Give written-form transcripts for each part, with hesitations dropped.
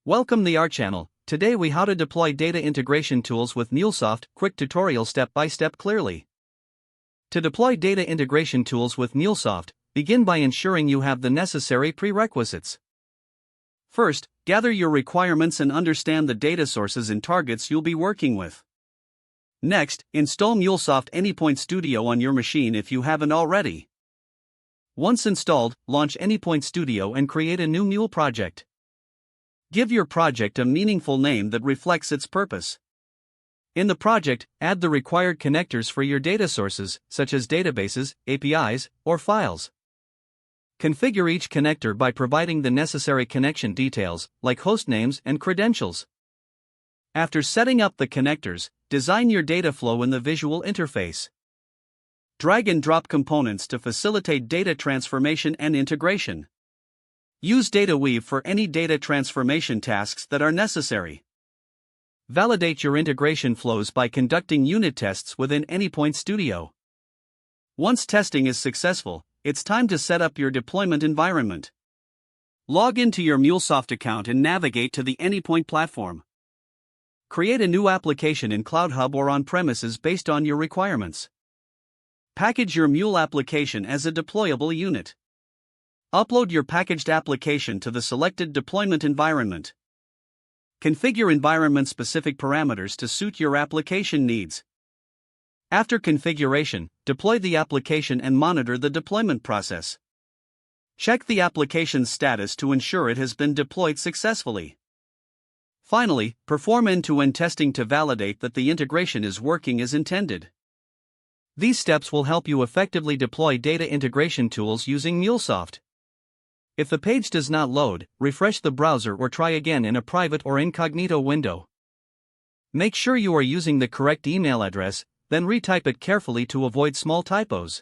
Welcome to our channel. Today we how to deploy data integration tools with MuleSoft. Quick tutorial step by step clearly. To deploy data integration tools with MuleSoft, begin by ensuring you have the necessary prerequisites. First, gather your requirements and understand the data sources and targets you'll be working with. Next, install MuleSoft Anypoint Studio on your machine if you haven't already. Once installed, launch Anypoint Studio and create a new Mule project. Give your project a meaningful name that reflects its purpose. In the project, add the required connectors for your data sources, such as databases, APIs, or files. Configure each connector by providing the necessary connection details, like host names and credentials. After setting up the connectors, design your data flow in the visual interface. Drag and drop components to facilitate data transformation and integration. Use Data Weave for any data transformation tasks that are necessary. Validate your integration flows by conducting unit tests within Anypoint Studio. Once testing is successful, it's time to set up your deployment environment. Log into your MuleSoft account and navigate to the Anypoint platform. Create a new application in Cloud Hub or on-premises based on your requirements. Package your Mule application as a deployable unit. Upload your packaged application to the selected deployment environment. Configure environment-specific parameters to suit your application needs. After configuration, deploy the application and monitor the deployment process. Check the application's status to ensure it has been deployed successfully. Finally, perform end-to-end testing to validate that the integration is working as intended. These steps will help you effectively deploy data integration tools using MuleSoft. If the page does not load, refresh the browser or try again in a private or incognito window. Make sure you are using the correct email address, then retype it carefully to avoid small typos.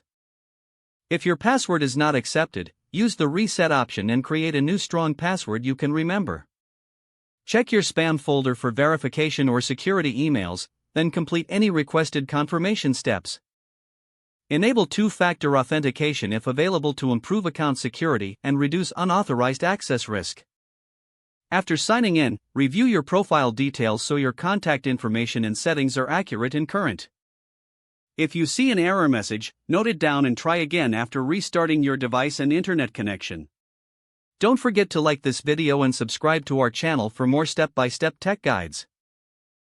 If your password is not accepted, use the reset option and create a new strong password you can remember. Check your spam folder for verification or security emails, then complete any requested confirmation steps. Enable two-factor authentication if available to improve account security and reduce unauthorized access risk. After signing in, review your profile details so your contact information and settings are accurate and current. If you see an error message, note it down and try again after restarting your device and internet connection. Don't forget to like this video and subscribe to our channel for more step-by-step tech guides.